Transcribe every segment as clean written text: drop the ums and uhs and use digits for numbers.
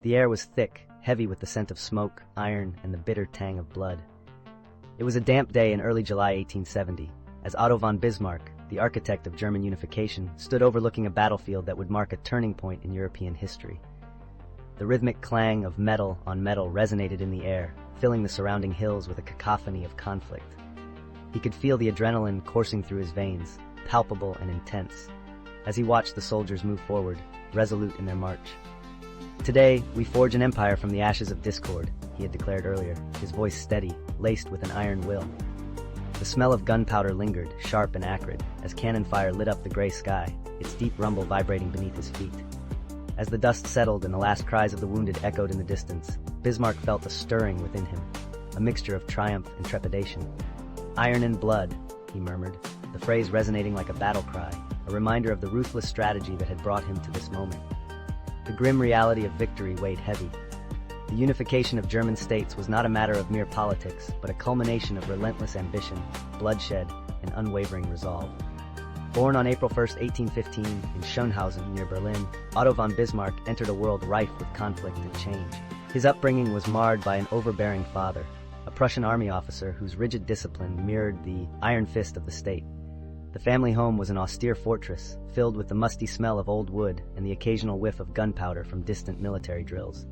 The air was thick, heavy with the scent of smoke, iron, and the bitter tang of blood. It was a damp day in early July 1870, as Otto von Bismarck, the architect of German unification, stood overlooking a battlefield that would mark a turning point in European history. The rhythmic clang of metal on metal resonated in the air, filling the surrounding hills with a cacophony of conflict. He could feel the adrenaline coursing through his veins, palpable and intense, as he watched the soldiers move forward, resolute in their march. "Today, we forge an empire from the ashes of discord," he had declared earlier, his voice steady, laced with an iron will. The smell of gunpowder lingered, sharp and acrid, as cannon fire lit up the gray sky, its deep rumble vibrating beneath his feet. As the dust settled and the last cries of the wounded echoed in the distance, Bismarck felt a stirring within him, a mixture of triumph and trepidation. "Iron and blood," he murmured, the phrase resonating like a battle cry, a reminder of the ruthless strategy that had brought him to this moment. The grim reality of victory weighed heavy. The unification of German states was not a matter of mere politics, but a culmination of relentless ambition, bloodshed, and unwavering resolve. Born on April 1, 1815, in Schönhausen near Berlin, Otto von Bismarck entered a world rife with conflict and change. His upbringing was marred by an overbearing father, a Prussian army officer whose rigid discipline mirrored the iron fist of the state. The family home was an austere fortress, filled with the musty smell of old wood and the occasional whiff of gunpowder from distant military drills.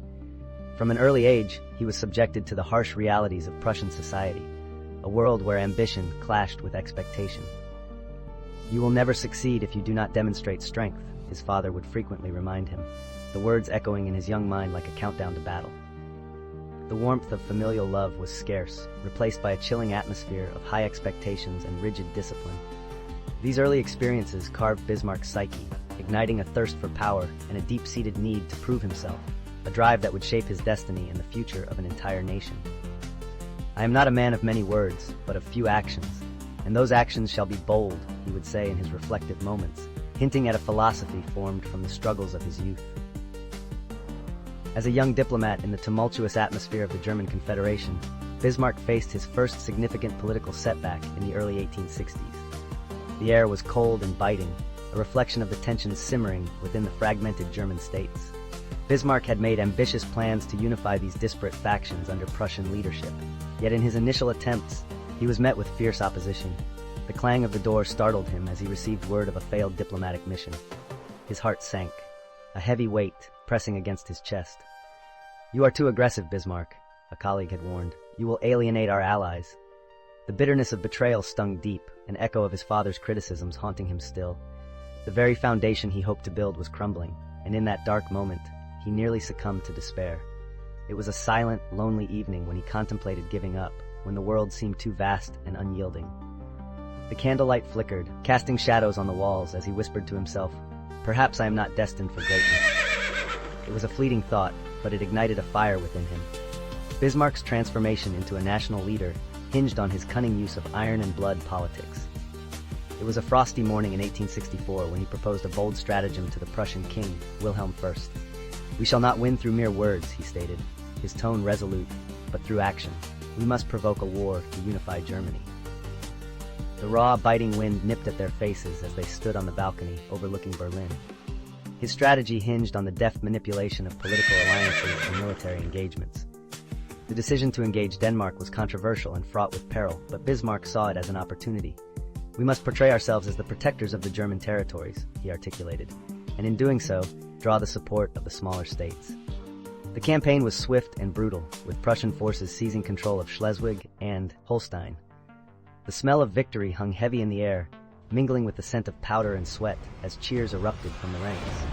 From an early age, he was subjected to the harsh realities of Prussian society, a world where ambition clashed with expectation. "You will never succeed if you do not demonstrate strength," his father would frequently remind him, the words echoing in his young mind like a countdown to battle. The warmth of familial love was scarce, replaced by a chilling atmosphere of high expectations and rigid discipline. These early experiences carved Bismarck's psyche, igniting a thirst for power and a deep-seated need to prove himself, a drive that would shape his destiny and the future of an entire nation. "I am not a man of many words, but of few actions, and those actions shall be bold," he would say in his reflective moments, hinting at a philosophy formed from the struggles of his youth. As a young diplomat in the tumultuous atmosphere of the German Confederation, Bismarck faced his first significant political setback in the early 1860s. The air was cold and biting, a reflection of the tensions simmering within the fragmented German states. Bismarck had made ambitious plans to unify these disparate factions under Prussian leadership, yet in his initial attempts, he was met with fierce opposition. The clang of the door startled him as he received word of a failed diplomatic mission. His heart sank, a heavy weight pressing against his chest. "You are too aggressive, Bismarck," a colleague had warned. "You will alienate our allies." The bitterness of betrayal stung deep, an echo of his father's criticisms haunting him still. The very foundation he hoped to build was crumbling, and in that dark moment, he nearly succumbed to despair. It was a silent, lonely evening when he contemplated giving up, when the world seemed too vast and unyielding. The candlelight flickered, casting shadows on the walls as he whispered to himself, "Perhaps I am not destined for greatness." It was a fleeting thought, but it ignited a fire within him. Bismarck's transformation into a national leader hinged on his cunning use of iron and blood politics. It was a frosty morning in 1864 when he proposed a bold stratagem to the Prussian king, Wilhelm I. "We shall not win through mere words," he stated, his tone resolute, "but through action. We must provoke a war to unify Germany." The raw, biting wind nipped at their faces as they stood on the balcony overlooking Berlin. His strategy hinged on the deft manipulation of political alliances and military engagements. The decision to engage Denmark was controversial and fraught with peril, but Bismarck saw it as an opportunity. "We must portray ourselves as the protectors of the German territories," he articulated, and in doing so, draw the support of the smaller states. The campaign was swift and brutal, with Prussian forces seizing control of Schleswig and Holstein. The smell of victory hung heavy in the air, mingling with the scent of powder and sweat as cheers erupted from the ranks.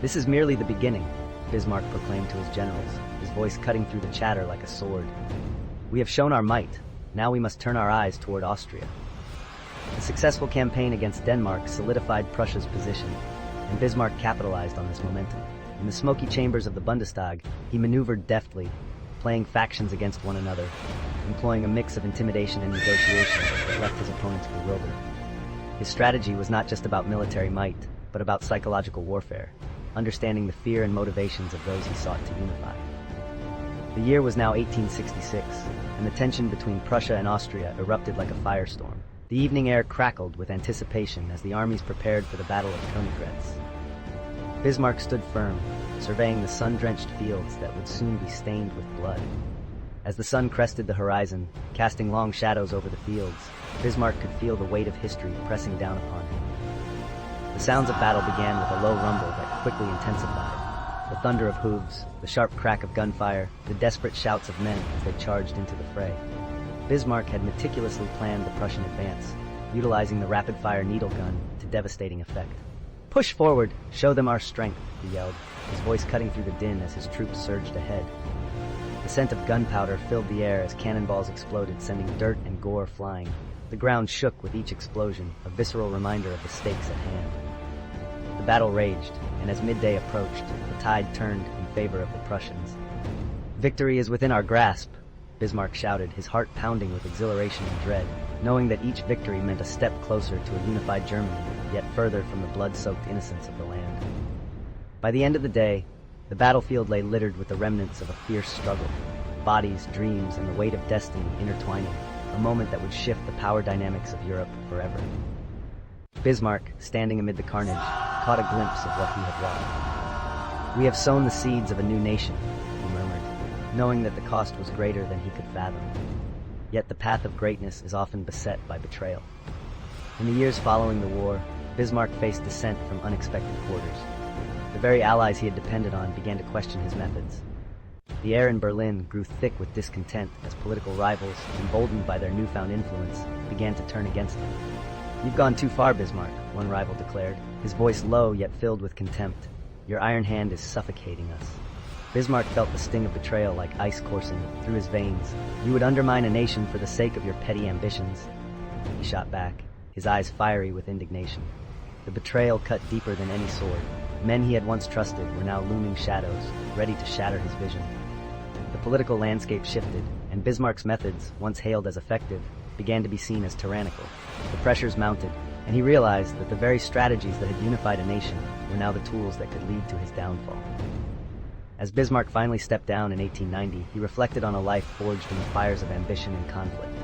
"This is merely the beginning," Bismarck proclaimed to his generals, his voice cutting through the chatter like a sword. "We have shown our might. Now we must turn our eyes toward Austria." The successful campaign against Denmark solidified Prussia's position, and Bismarck capitalized on this momentum. In the smoky chambers of the Bundestag, he maneuvered deftly, playing factions against one another, employing a mix of intimidation and negotiation that left his opponents bewildered. His strategy was not just about military might, but about psychological warfare, understanding the fear and motivations of those he sought to unify. The year was now 1866, and the tension between Prussia and Austria erupted like a firestorm. The evening air crackled with anticipation as the armies prepared for the Battle of Königgrätz. Bismarck stood firm, surveying the sun-drenched fields that would soon be stained with blood. As the sun crested the horizon, casting long shadows over the fields, Bismarck could feel the weight of history pressing down upon him. The sounds of battle began with a low rumble that quickly intensified. The thunder of hooves, the sharp crack of gunfire, the desperate shouts of men as they charged into the fray. Bismarck had meticulously planned the Prussian advance, utilizing the rapid-fire needle gun to devastating effect. "Push forward! Show them our strength!" he yelled, his voice cutting through the din as his troops surged ahead. The scent of gunpowder filled the air as cannonballs exploded, sending dirt and gore flying. The ground shook with each explosion, a visceral reminder of the stakes at hand. The battle raged, and as midday approached, the tide turned in favor of the Prussians. "Victory is within our grasp," Bismarck shouted, his heart pounding with exhilaration and dread, knowing that each victory meant a step closer to a unified Germany, yet further from the blood-soaked innocence of the land. By the end of the day, the battlefield lay littered with the remnants of a fierce struggle, bodies, dreams, and the weight of destiny intertwining, a moment that would shift the power dynamics of Europe forever. Bismarck, standing amid the carnage, caught a glimpse of what he had wrought. "We have sown the seeds of a new nation," he murmured, knowing that the cost was greater than he could fathom. Yet the path of greatness is often beset by betrayal. In the years following the war, Bismarck faced dissent from unexpected quarters. The very allies he had depended on began to question his methods. The air in Berlin grew thick with discontent as political rivals, emboldened by their newfound influence, began to turn against him. "You've gone too far, Bismarck," one rival declared, his voice low yet filled with contempt. "Your iron hand is suffocating us." Bismarck felt the sting of betrayal like ice coursing through his veins. "You would undermine a nation for the sake of your petty ambitions," he shot back, his eyes fiery with indignation. The betrayal cut deeper than any sword. Men he had once trusted were now looming shadows, ready to shatter his vision. The political landscape shifted, and Bismarck's methods, once hailed as effective, began to be seen as tyrannical. The pressures mounted, and he realized that the very strategies that had unified a nation were now the tools that could lead to his downfall. As Bismarck finally stepped down in 1890, he reflected on a life forged in the fires of ambition and conflict.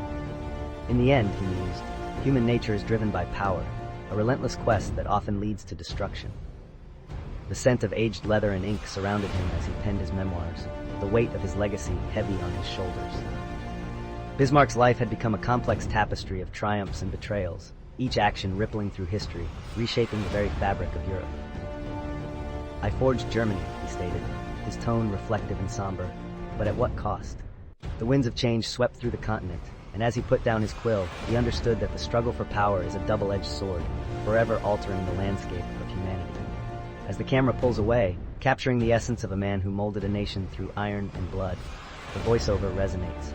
In the end, he mused, human nature is driven by power, a relentless quest that often leads to destruction. The scent of aged leather and ink surrounded him as he penned his memoirs, the weight of his legacy heavy on his shoulders. Bismarck's life had become a complex tapestry of triumphs and betrayals, each action rippling through history, reshaping the very fabric of Europe. "I forged Germany," he stated, his tone reflective and somber, "but at what cost?" The winds of change swept through the continent, and as he put down his quill, he understood that the struggle for power is a double-edged sword, forever altering the landscape of humanity. As the camera pulls away, capturing the essence of a man who molded a nation through iron and blood, the voiceover resonates.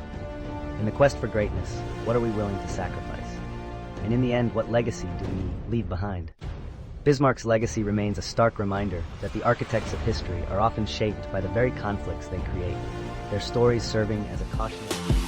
In the quest for greatness, what are we willing to sacrifice? And in the end, what legacy do we leave behind? Bismarck's legacy remains a stark reminder that the architects of history are often shaped by the very conflicts they create, their stories serving as a cautionary